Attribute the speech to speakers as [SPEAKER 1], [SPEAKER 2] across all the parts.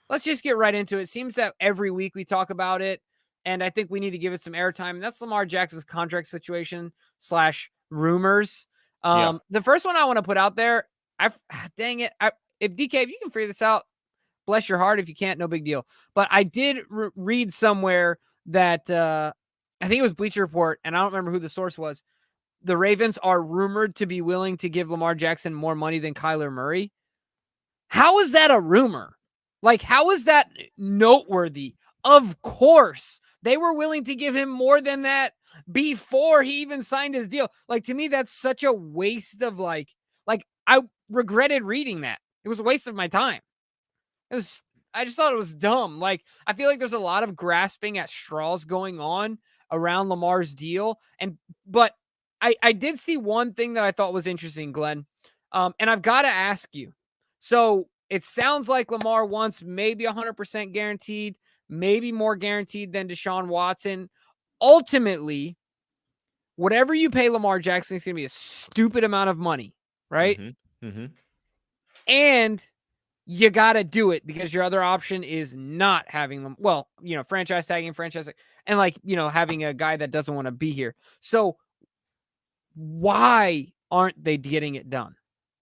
[SPEAKER 1] let's just get right into it. It seems that every week we talk about it, and I think we need to give it some airtime. And that's Lamar Jackson's contract situation slash rumors.
[SPEAKER 2] Yeah.
[SPEAKER 1] The first one I want to put out there, dang it, if DK, if you can figure this out, bless your heart. If you can't, no big deal. But I did read somewhere that I think it was Bleacher Report, and I don't remember who the source was. The Ravens are rumored to be willing to give Lamar Jackson more money than Kyler Murray. How is that a rumor? Like, how is that noteworthy? Of course, they were willing to give him more than that before he even signed his deal. Like, to me, that's such a waste of like I regretted reading that. It was a waste of my time. I just thought it was dumb. Like, I feel like there's a lot of grasping at straws going on around Lamar's deal. But I did see one thing that I thought was interesting, Glenn. And I've got to ask you. So it sounds like Lamar wants maybe 100% guaranteed, maybe more guaranteed than Deshaun Watson. Ultimately, whatever you pay Lamar Jackson is going to be a stupid amount of money, right?
[SPEAKER 2] Mm-hmm. Mm-hmm.
[SPEAKER 1] And you got to do it because your other option is not having them. Well, franchise tagging, and having a guy that doesn't want to be here. So why aren't they getting it done?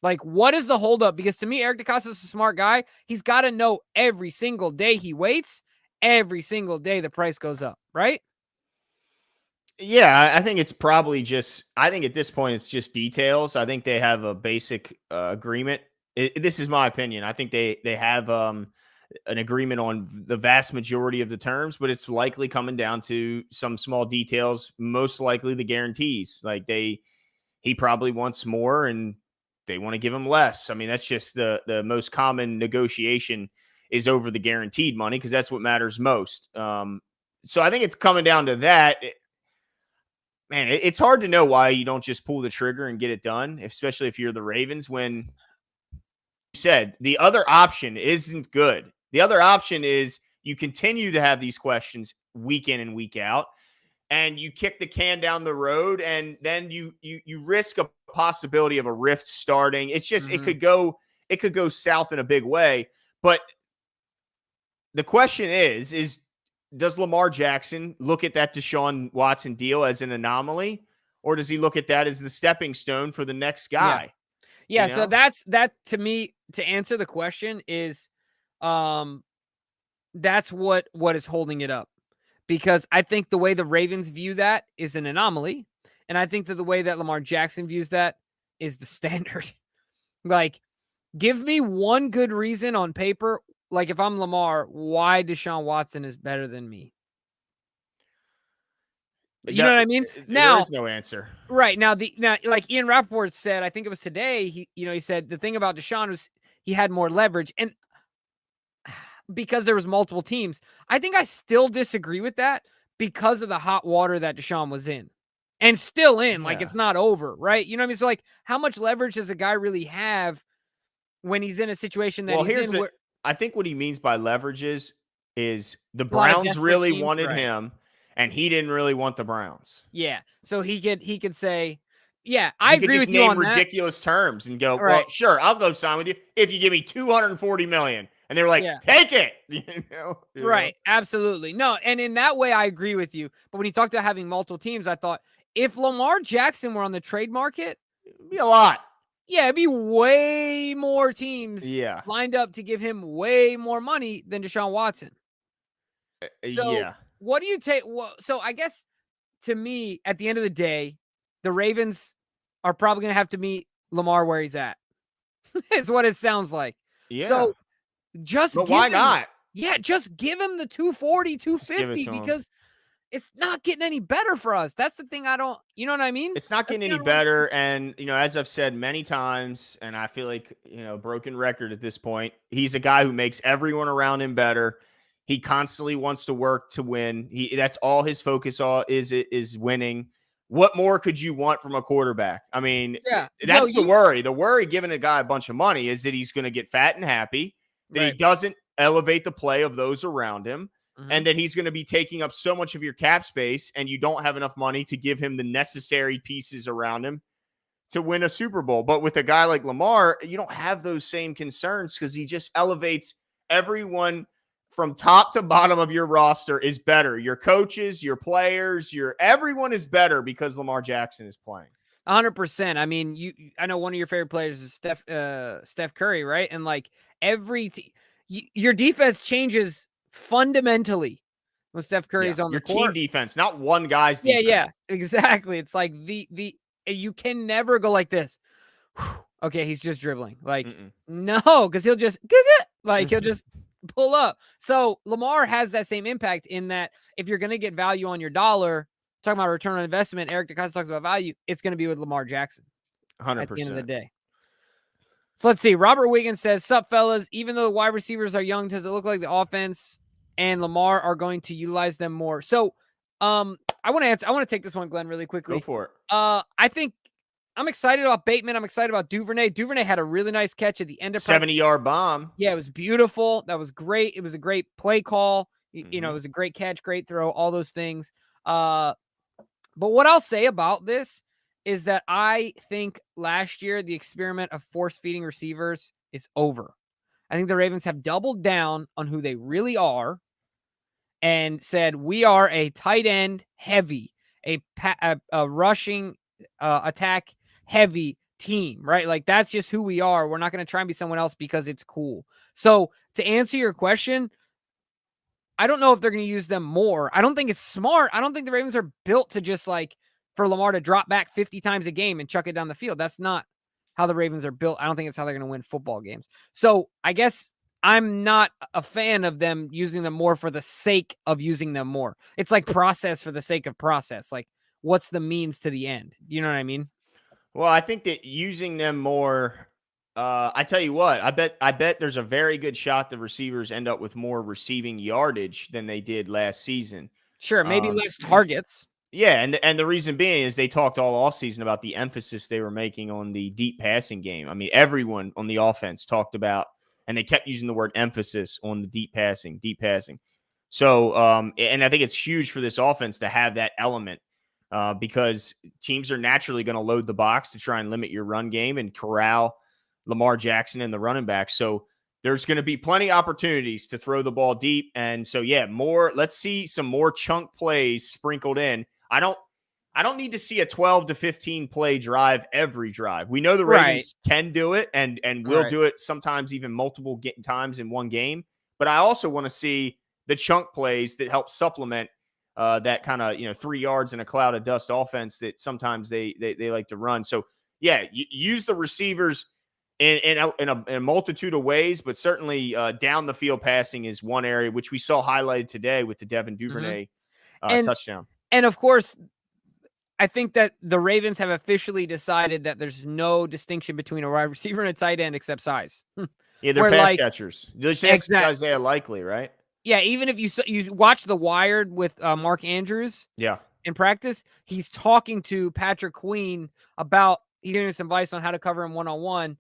[SPEAKER 1] Like, what is the holdup? Because to me, Eric DeCosta is a smart guy. He's got to know every single day he waits, every single day the price goes up, right?
[SPEAKER 2] Yeah, I think it's probably I think at this point, it's just details. I think they have a basic agreement. This is my opinion. I think they have an agreement on the vast majority of the terms, but it's likely coming down to some small details, most likely the guarantees. Like he probably wants more and they want to give him less. I mean, that's just the most common negotiation is over the guaranteed money because that's what matters most. So I think it's coming down to that. Man, it's hard to know why you don't just pull the trigger and get it done, especially if you're the Ravens, when you said the other option isn't good. The other option is you continue to have these questions week in and week out, and you kick the can down the road, and then you risk a possibility of a rift starting. It's just it could go south in a big way. But the question is does Lamar Jackson look at that Deshaun Watson deal as an anomaly, or does he look at that as the stepping stone for the next guy?
[SPEAKER 1] Yeah. So that to me, to answer the question is, that's what is holding it up, because I think the way the Ravens view that is an anomaly. And I think that the way that Lamar Jackson views that is the standard. Like, give me one good reason on paper. Like, if I'm Lamar, why Deshaun Watson is better than me. You know what I mean? Now,
[SPEAKER 2] there is no answer.
[SPEAKER 1] Right. Now, like Ian Rappaport said, I think it was today, he said the thing about Deshaun was he had more leverage. And because there was multiple teams, I think I still disagree with that because of the hot water that Deshaun was in and still in. Like, it's not over, right? You know what I mean? So, like, how much leverage does a guy really have when he's in a situation that he's in?
[SPEAKER 2] I think what he means by leverage is the Browns really wanted him, and he didn't really want the Browns.
[SPEAKER 1] Yeah. So he could say, yeah, I agree with you on that.
[SPEAKER 2] Ridiculous terms and go, well, sure, I'll go sign with you if you give me $240 million. And they were like, take it.
[SPEAKER 1] Right. Absolutely. No. And in that way, I agree with you. But when he talked about having multiple teams, I thought if Lamar Jackson were on the trade market,
[SPEAKER 2] it'd be a lot.
[SPEAKER 1] Yeah, it'd be way more teams lined up to give him way more money than Deshaun Watson. So what do you take? So I guess to me, at the end of the day, the Ravens are probably going to have to meet Lamar where he's at. It's what it sounds like. Yeah. So
[SPEAKER 2] why not?
[SPEAKER 1] Yeah, just give him the 240, 250 because it's not getting any better for us. That's the thing you know what I mean?
[SPEAKER 2] It's not getting any better. And, as I've said many times, and I feel like, broken record at this point, he's a guy who makes everyone around him better. He constantly wants to work to win. That's all his focus is winning. What more could you want from a quarterback? I mean, that's the worry. The worry giving a guy a bunch of money is that he's going to get fat and happy, that he doesn't elevate the play of those around him, and that he's going to be taking up so much of your cap space, and you don't have enough money to give him the necessary pieces around him to win a Super Bowl. But with a guy like Lamar, you don't have those same concerns because he just elevates everyone from top to bottom of your roster is better. Your coaches, your players, everyone is better because Lamar Jackson is playing.
[SPEAKER 1] 100%. I mean, I know one of your favorite players is Steph Curry, right? And like your defense changes fundamentally when Steph Curry's on the
[SPEAKER 2] Your team
[SPEAKER 1] court.
[SPEAKER 2] defense, not one guy's
[SPEAKER 1] Yeah,
[SPEAKER 2] defense.
[SPEAKER 1] yeah, exactly. It's like you can never go like this. Okay, he's just dribbling. Like, no, because he'll just pull up. So Lamar has that same impact in that if you're going to get value on your dollar, talking about return on investment, Eric DeCosta talks about value, it's going to be with Lamar Jackson
[SPEAKER 2] 100%.
[SPEAKER 1] at the end of the day. So let's see. Robert Wiggins says, "Sup, fellas? Even though the wide receivers are young, does it look like the offense and Lamar are going to utilize them more?" So I want to answer. I want to take this one, Glenn, really quickly.
[SPEAKER 2] Go for it.
[SPEAKER 1] I think I'm excited about Bateman. I'm excited about Duvernay. Duvernay had a really nice catch at the end of
[SPEAKER 2] 70-yard bomb.
[SPEAKER 1] Yeah, it was beautiful. That was great. It was a great play call. You know, it was a great catch, great throw, all those things. But what I'll say about this is that I think last year the experiment of force feeding receivers is over. I think the Ravens have doubled down on who they really are and said, we are a tight end heavy, a rushing attack heavy team, right? Like that's just who we are. We're not going to try and be someone else because it's cool. So to answer your question, I don't know if they're going to use them more. I don't think it's smart. I don't think the Ravens are built to just like for Lamar to drop back 50 times a game and chuck it down the field. That's not how the Ravens are built. I don't think it's how they're going to win football games. So I guess I'm not a fan of them using them more for the sake of using them more. It's like process for the sake of process. Like what's the means to the end? You know what I mean?
[SPEAKER 2] Well, I think that using them more, I tell you what, I bet there's a very good shot the receivers end up with more receiving yardage than they did last season.
[SPEAKER 1] Sure, maybe less targets.
[SPEAKER 2] Yeah, and the reason being is they talked all offseason about the emphasis they were making on the deep passing game. I mean, everyone on the offense talked about, and they kept using the word emphasis on the deep passing. So, and I think it's huge for this offense to have that element. Because teams are naturally going to load the box to try and limit your run game and corral Lamar Jackson and the running back. So there's going to be plenty of opportunities to throw the ball deep. And so, yeah, let's see some more chunk plays sprinkled in. I don't need to see a 12 to 15 play drive every drive. We know the Ravens can do it and will do it sometimes even multiple times in one game. But I also want to see the chunk plays that help supplement that kind of 3 yards in a cloud of dust offense that sometimes they like to run. So yeah, use the receivers in a multitude of ways, but certainly down the field passing is one area which we saw highlighted today with the Devin Duvernay touchdown.
[SPEAKER 1] And of course, I think that the Ravens have officially decided that there's no distinction between a wide receiver and a tight end except size.
[SPEAKER 2] Yeah, they're pass catchers. That's Isaiah Likely, right?
[SPEAKER 1] Yeah, even if you watch The Wired with Mark Andrews in practice, he's talking to Patrick Queen about giving him some advice on how to cover him one-on-one.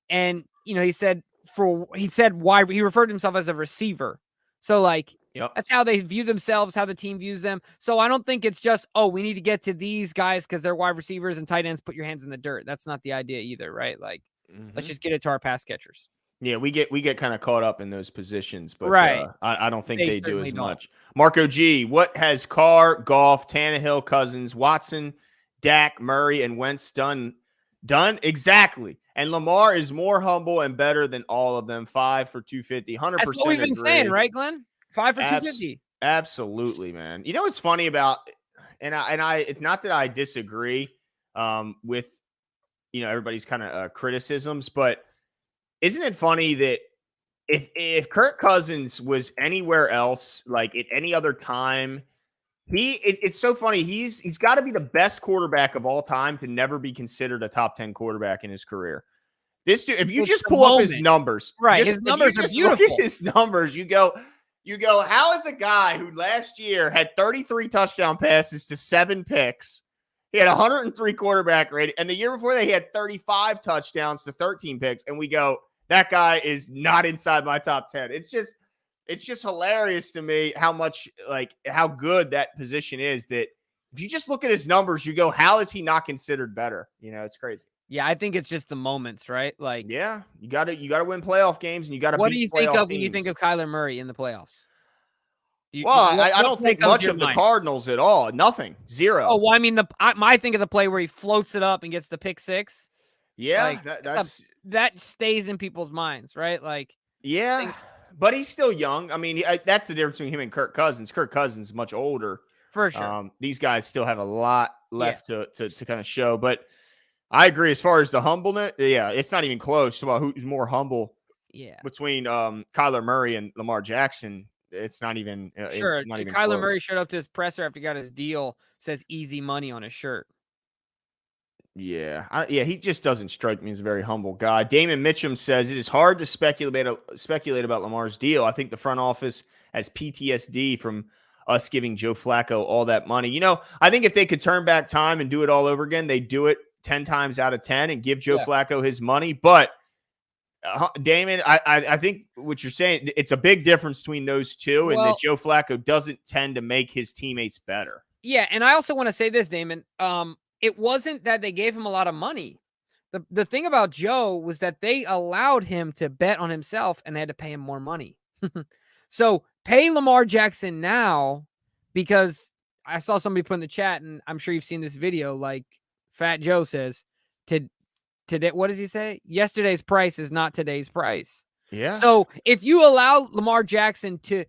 [SPEAKER 1] And, he said why he referred to himself as a receiver. So, like, that's how they view themselves, how the team views them. So I don't think it's just, we need to get to these guys because they're wide receivers and tight ends, put your hands in the dirt. That's not the idea either, right? Like, let's just get it to our pass catchers.
[SPEAKER 2] Yeah, we get kind of caught up in those positions, but I don't think they do as much. Marco G, what has Carr, Goff, Tannehill, Cousins, Watson, Dak, Murray, and Wentz done? Exactly. And Lamar is more humble and better than all of them. 5 for 250, 100%.
[SPEAKER 1] That's what we've been saying, right, Glenn? 5 for 250.
[SPEAKER 2] Absolutely, man. You know what's funny about, and I it's not that I disagree with everybody's kind of criticisms, but isn't it funny that if Kirk Cousins was anywhere else, like at any other time, it's so funny. He's got to be the best quarterback of all time to never be considered a top 10 quarterback in his career. This dude, if you just pull up his numbers,
[SPEAKER 1] his numbers are beautiful.
[SPEAKER 2] Look at his numbers. You go, how is a guy who last year had 33 touchdown passes to 7 picks? He had 103 quarterback rating, and the year before that, he had 35 touchdowns to 13 picks. And we go, that guy is not inside my top 10. It's just hilarious to me how good that position is, that if you just look at his numbers, you go, how is he not considered better? It's crazy.
[SPEAKER 1] Yeah, I think it's just the moments, right? Like,
[SPEAKER 2] Yeah, you gotta win playoff games, and you gotta
[SPEAKER 1] what do
[SPEAKER 2] beat
[SPEAKER 1] you think
[SPEAKER 2] playoff
[SPEAKER 1] of when you think
[SPEAKER 2] teams.
[SPEAKER 1] of Kyler Murray in the playoffs?
[SPEAKER 2] Well, I
[SPEAKER 1] What
[SPEAKER 2] don't
[SPEAKER 1] play
[SPEAKER 2] think
[SPEAKER 1] comes to
[SPEAKER 2] much
[SPEAKER 1] your
[SPEAKER 2] of the
[SPEAKER 1] mind?
[SPEAKER 2] Cardinals at all. Nothing.
[SPEAKER 1] Oh,
[SPEAKER 2] 0.
[SPEAKER 1] well, I mean, I think of the play where he floats it up and gets the pick six.
[SPEAKER 2] Yeah,
[SPEAKER 1] Like,
[SPEAKER 2] that's
[SPEAKER 1] that stays in people's minds, right? Like, I
[SPEAKER 2] yeah,
[SPEAKER 1] think
[SPEAKER 2] but he's still young. I mean, that's the difference between him and Kirk Cousins. Kirk Cousins is much older.
[SPEAKER 1] for sure.
[SPEAKER 2] These guys still have a lot
[SPEAKER 1] Yeah,
[SPEAKER 2] left to kind of show. But I agree as far as the humbleness. Yeah, it's not even close about who's more humble
[SPEAKER 1] yeah.
[SPEAKER 2] between Kyler Murray and Lamar Jackson. It's
[SPEAKER 1] Sure.
[SPEAKER 2] not even
[SPEAKER 1] Kyler Murray
[SPEAKER 2] close.
[SPEAKER 1] showed up to his presser after he got his deal, says easy money on his shirt.
[SPEAKER 2] Yeah, yeah, he just doesn't strike me as a very humble guy. Damon Mitchum says it is hard to speculate about Lamar's deal. I think the front office has PTSD from us giving Joe Flacco all that money. I think if they could turn back time and do it all over again, they'd do it 10 times out of 10 and give Joe
[SPEAKER 1] Yeah.
[SPEAKER 2] Flacco his money. But Damon, I think what you're saying, it's a big difference between those two, and that
[SPEAKER 1] Well,
[SPEAKER 2] Joe Flacco doesn't tend to make his teammates better.
[SPEAKER 1] yeah, and I also want to say this, Damon. It wasn't that they gave him a lot of money. The thing about Joe was that they allowed him to bet on himself and they had to pay him more money. So pay Lamar Jackson now, because I saw somebody put in the chat, and I'm sure you've seen this video, like Fat Joe says, to today, what does he say? Yesterday's price is not today's price.
[SPEAKER 2] Yeah.
[SPEAKER 1] So if you allow Lamar Jackson to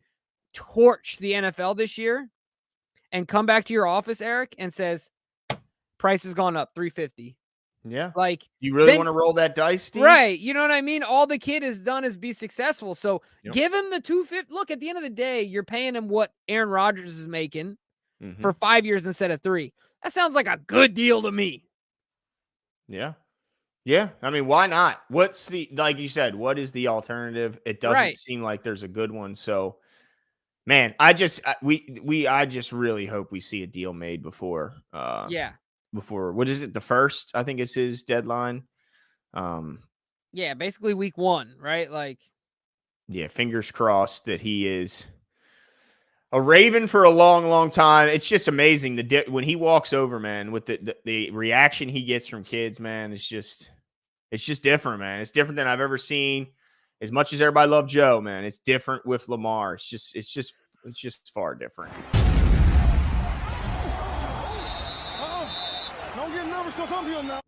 [SPEAKER 1] torch the NFL this year and come back to your office, Eric, and says, price has gone up 350.
[SPEAKER 2] Yeah.
[SPEAKER 1] Like,
[SPEAKER 2] You really
[SPEAKER 1] then,
[SPEAKER 2] want to roll that dice, Steve?
[SPEAKER 1] right? You know what I mean? All the kid has done is be successful. So
[SPEAKER 2] Yep.
[SPEAKER 1] give him the 250. Look, at the end of the day, you're paying him what Aaron Rodgers is making
[SPEAKER 2] Mm-hmm.
[SPEAKER 1] for 5 years instead of 3. That sounds like a good deal to me.
[SPEAKER 2] Yeah. Yeah. I mean, why not? Like you said, what is the alternative? It doesn't
[SPEAKER 1] Right.
[SPEAKER 2] seem like there's a good one. So, man, I just really hope we see a deal made before
[SPEAKER 1] Yeah.
[SPEAKER 2] what is it? The first, I think, is his deadline.
[SPEAKER 1] Yeah. Basically week 1, right? Like,
[SPEAKER 2] Yeah, fingers crossed that he is a Raven for a long, long time. It's just amazing when he walks over, man, with the reaction he gets from kids, man. It's just different, man. It's different than I've ever seen. As much as everybody loved Joe, man, it's different with Lamar. It's just far different.
[SPEAKER 3] Don't get nervous because I'm here now.